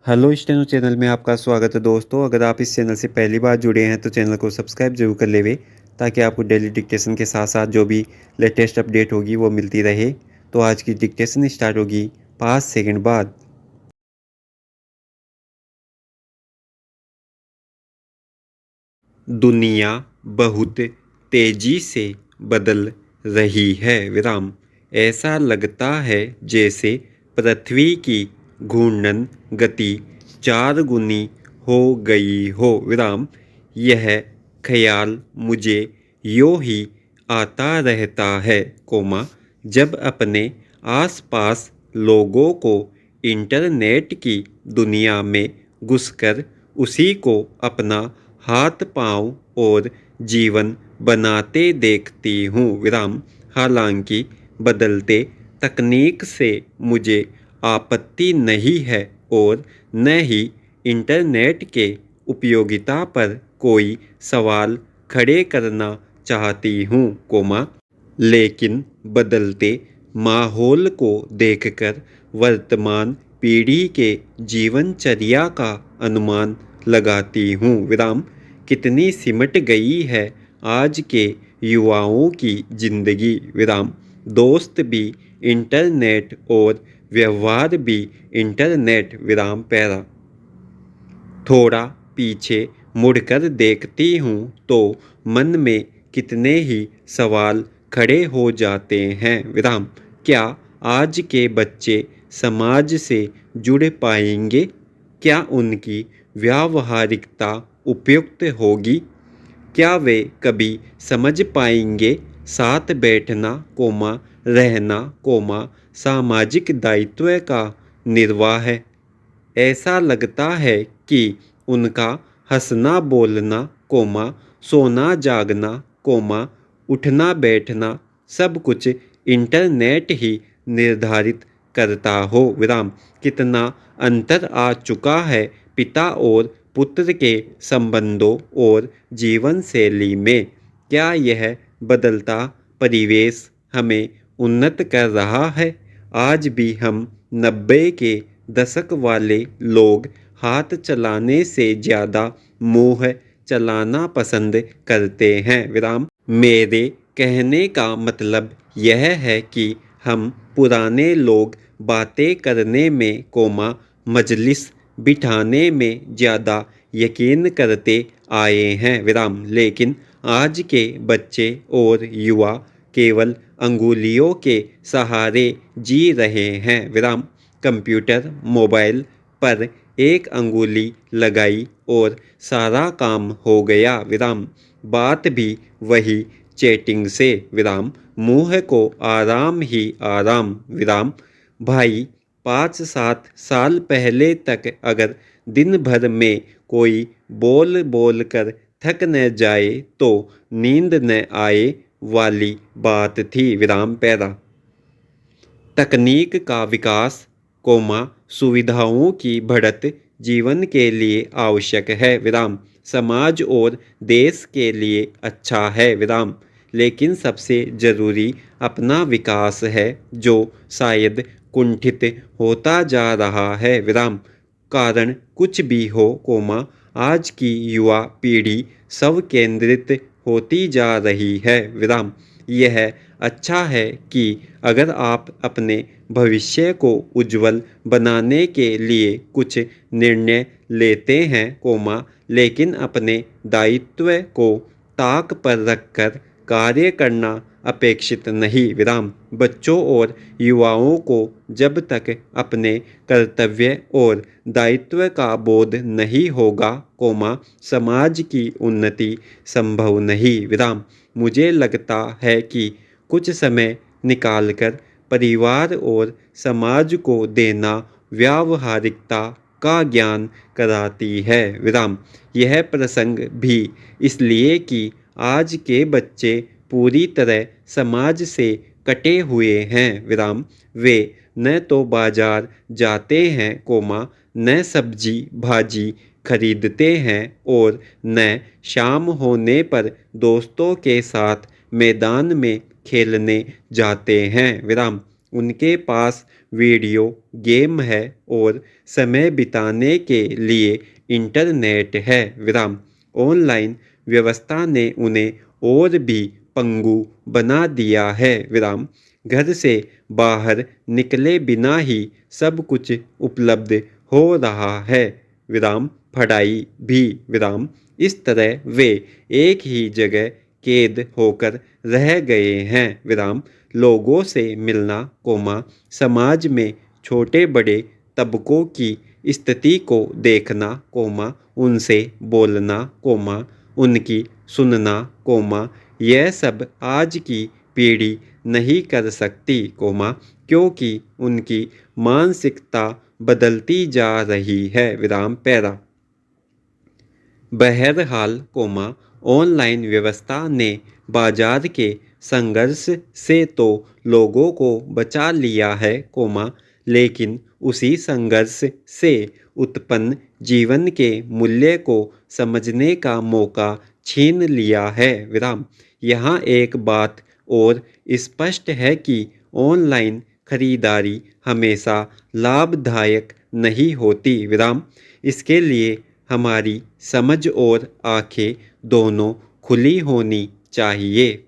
Hello steno channel में आपका स्वागत है दोस्तों। अगर आप इस चैनल से पहली बार जुड़े हैं तो चैनल को सब्सक्राइब जरूर कर लेवे, ताकि आपको डेली डिक्टेशन के साथ साथ जो भी लेटेस्ट अपडेट होगी वो मिलती रहे। तो आज की डिक्टेशन स्टार्ट होगी 5 सेकंड बाद। दुनिया बहुत तेजी से बदल रही है विराम। ऐसा लगता है जैसे पृथ्वी की घूर्णन गति 4 गुनी हो गई हो विराम। यह ख्याल मुझे यूं ही आता रहता है जब अपने आसपास लोगों को इंटरनेट की दुनिया में घुसकर उसी को अपना हाथ पांव और जीवन बनाते देखती हूँ विराम। हालांकि बदलते तकनीक से मुझे आपत्ति नहीं है और न ही इंटरनेट के उपयोगिता पर कोई सवाल खड़े करना चाहती हूँ लेकिन बदलते माहौल को देखकर वर्तमान पीढ़ी के जीवनचर्या का अनुमान लगाती हूँ विराम। कितनी सिमट गई है आज के युवाओं की जिंदगी विराम। दोस्त भी इंटरनेट और व्यवहार भी इंटरनेट विराम पैरा। थोड़ा पीछे मुड़कर देखती हूँ तो मन में कितने ही सवाल खड़े हो जाते हैं विराम। क्या आज के बच्चे समाज से जुड़ पाएंगे? क्या उनकी व्यावहारिकता उपयुक्त होगी? क्या वे कभी समझ पाएंगे साथ बैठना रहना सामाजिक दायित्व का निर्वाह है? ऐसा लगता है कि उनका हंसना बोलना सोना जागना उठना बैठना सब कुछ इंटरनेट ही निर्धारित करता हो विराम। कितना अंतर आ चुका है पिता और पुत्र के संबंधों और जीवन शैली में। क्या यह बदलता परिवेश हमें उन्नत कर रहा है? आज भी हम 90 के दशक वाले लोग हाथ चलाने से ज़्यादा मुंह चलाना पसंद करते हैं विराम। मेरे कहने का मतलब यह है कि हम पुराने लोग बातें करने में मजलिस बिठाने में ज़्यादा यकीन करते आए हैं विराम। लेकिन आज के बच्चे और युवा केवल अंगुलियों के सहारे जी रहे हैं विराम। कंप्यूटर मोबाइल पर एक अंगुली लगाई और सारा काम हो गया विराम। बात भी वही चैटिंग से विराम। मुंह को आराम ही आराम विराम। भाई 5-7 साल पहले तक अगर दिन भर में कोई बोल बोल कर थक न जाए तो नींद न आए वाली बात थी विराम पैरा। तकनीक का विकास सुविधाओं की बढ़त जीवन के लिए आवश्यक है विराम। समाज और देश के लिए अच्छा है विराम। लेकिन सबसे ज़रूरी अपना विकास है, जो शायद कुंठित होता जा रहा है विराम। कारण कुछ भी हो आज की युवा पीढ़ी स्व केंद्रित होती जा रही है विराम। यह अच्छा है कि अगर आप अपने भविष्य को उज्जवल बनाने के लिए कुछ निर्णय लेते हैं लेकिन अपने दायित्व को ताक पर रखकर कार्य करना अपेक्षित नहीं विराम। बच्चों और युवाओं को जब तक अपने कर्तव्य और दायित्व का बोध नहीं होगा समाज की उन्नति संभव नहीं विराम। मुझे लगता है कि कुछ समय निकालकर परिवार और समाज को देना व्यावहारिकता का ज्ञान कराती है विराम। यह प्रसंग भी इसलिए कि आज के बच्चे पूरी तरह समाज से कटे हुए हैं विराम। वे न तो बाजार जाते हैं न सब्जी भाजी खरीदते हैं और न शाम होने पर दोस्तों के साथ मैदान में खेलने जाते हैं विराम। उनके पास वीडियो गेम है और समय बिताने के लिए इंटरनेट है विराम। ऑनलाइन व्यवस्था ने उन्हें और भी पंगु बना दिया है विराम। घर से बाहर निकले बिना ही सब कुछ उपलब्ध हो रहा है विराम। पढ़ाई भी विराम। इस तरह वे एक ही जगह कैद होकर रह गए हैं विराम। लोगों से मिलना समाज में छोटे बड़े तबकों की स्थिति को देखना उनसे बोलना उनकी सुनना यह सब आज की पीढ़ी नहीं कर सकती क्योंकि उनकी मानसिकता बदलती जा रही है विराम पैरा। बहरहाल ऑनलाइन व्यवस्था ने बाजार के संघर्ष से तो लोगों को बचा लिया है लेकिन उसी संघर्ष से उत्पन्न जीवन के मूल्य को समझने का मौका छीन लिया है विराम। यहाँ एक बात और स्पष्ट है कि ऑनलाइन खरीदारी हमेशा लाभदायक नहीं होती विराम। इसके लिए हमारी समझ और आंखें दोनों खुली होनी चाहिए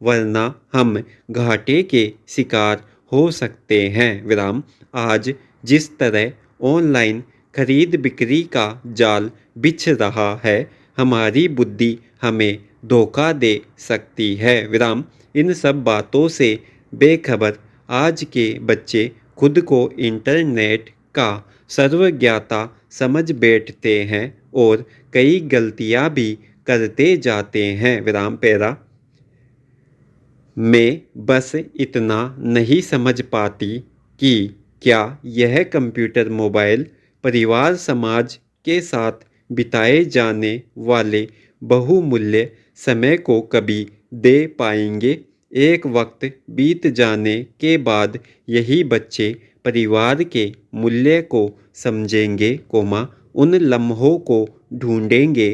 वरना हम घाटे के शिकार हो सकते हैं विराम। आज जिस तरह ऑनलाइन खरीद बिक्री का जाल बिछ रहा है हमारी बुद्धि हमें धोखा दे सकती है विराम। इन सब बातों से बेखबर आज के बच्चे खुद को इंटरनेट का सर्वज्ञाता समझ बैठते हैं और कई गलतियां भी करते जाते हैं विराम पैरा। मैं बस इतना नहीं समझ पाती कि क्या यह कंप्यूटर मोबाइल परिवार समाज के साथ बिताए जाने वाले बहुमूल्य समय को कभी दे पाएंगे। एक वक्त बीत जाने के बाद यही बच्चे परिवार के मूल्य को समझेंगे उन लम्हों को ढूंढेंगे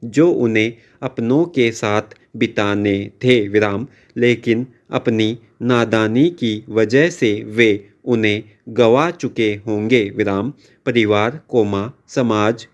जो उन्हें अपनों के साथ बिताने थे विराम। लेकिन अपनी नादानी की वजह से वे उन्हें गवा चुके होंगे विराम। परिवार समाज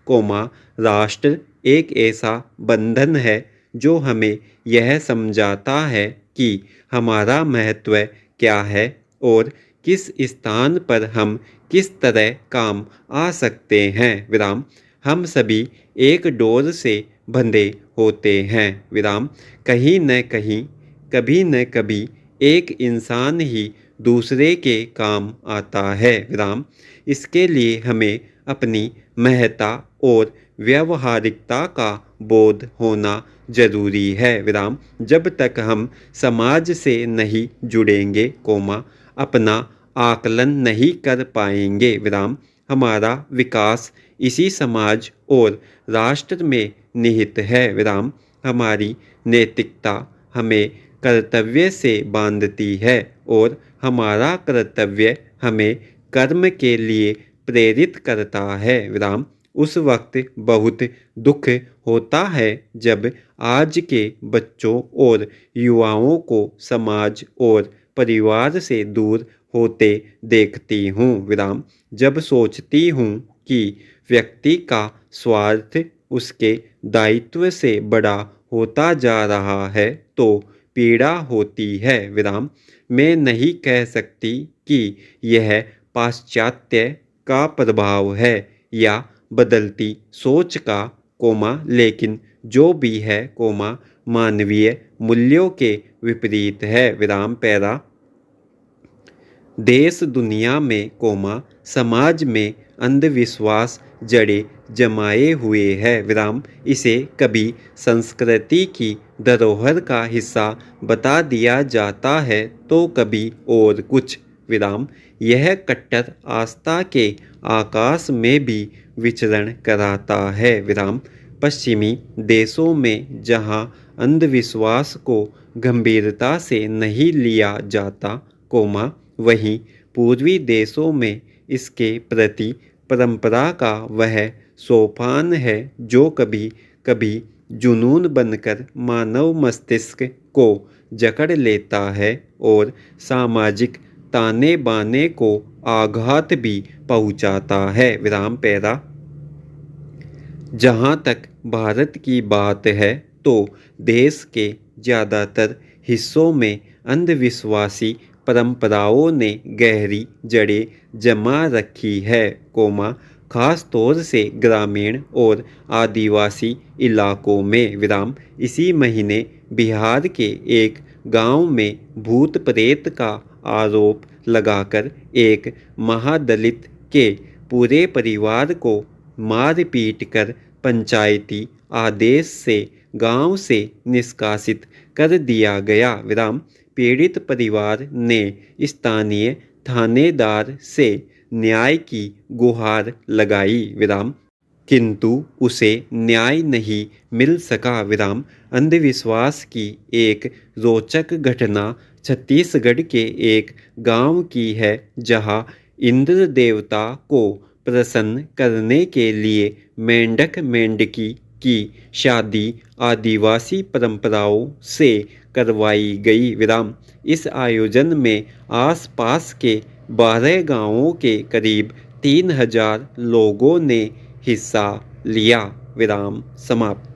राष्ट्र एक ऐसा बंधन है जो हमें यह समझाता है कि हमारा महत्व क्या है और किस स्थान पर हम किस तरह काम आ सकते हैं विराम। हम सभी एक डोर से बंधे होते हैं विराम। कहीं न कहीं कभी न कभी एक इंसान ही दूसरे के काम आता है विराम। इसके लिए हमें अपनी महत्ता और व्यावहारिकता का बोध होना जरूरी है विराम। जब तक हम समाज से नहीं जुड़ेंगे अपना आकलन नहीं कर पाएंगे विराम। हमारा विकास इसी समाज और राष्ट्र में निहित है विराम। हमारी नैतिकता हमें कर्तव्य से बांधती है और हमारा कर्तव्य हमें कर्म के लिए प्रेरित करता है विराम। उस वक्त बहुत दुख होता है जब आज के बच्चों और युवाओं को समाज और परिवार से दूर होते देखती हूँ विराम। जब सोचती हूँ कि व्यक्ति का स्वार्थ उसके दायित्व से बड़ा होता जा रहा है तो पीड़ा होती है विराम। मैं नहीं कह सकती कि यह पाश्चात्य का प्रभाव है या बदलती सोच का लेकिन जो भी है मानवीय मूल्यों के विपरीत है विराम पैरा। देश दुनिया में समाज में अंधविश्वास जड़े जमाए हुए है विराम। इसे कभी संस्कृति की धरोहर का हिस्सा बता दिया जाता है तो कभी और कुछ विराम। यह कट्टर आस्था के आकाश में भी विचरण कराता है विराम। पश्चिमी देशों में जहां अंधविश्वास को गंभीरता से नहीं लिया जाता वहीं पूर्वी देशों में इसके प्रति परंपरा का वह सोपान है जो कभी कभी जुनून बनकर मानव मस्तिष्क को जकड़ लेता है और सामाजिक ताने बाने को आघात भी पहुंचाता है। विराम पैरा। जहाँ तक भारत की बात है तो देश के ज़्यादातर हिस्सों में अंधविश्वासी परंपराओं ने गहरी जड़ें जमा रखी है, खास तौर से ग्रामीण और आदिवासी इलाकों में। विराम। इसी महीने बिहार के एक गांव में भूत प्रेत का आरोप लगाकर एक महादलित के पूरे परिवार को मार पीट कर पंचायती आदेश से गांव से निष्कासित कर दिया गया। विराम। पीड़ित परिवार ने स्थानीय थानेदार से न्याय की गुहार लगाई। विराम। किंतु उसे न्याय नहीं मिल सका। विराम। अंधविश्वास की एक रोचक घटना छत्तीसगढ़ के एक गांव की है, जहां इंद्र देवता को प्रसन्न करने के लिए मेंढक मेंढकी की शादी आदिवासी परंपराओं से करवाई गई। विराम। इस आयोजन में आसपास के 12 गांवों के करीब 3000 लोगों ने हिस्सा लिया। विराम समाप्त।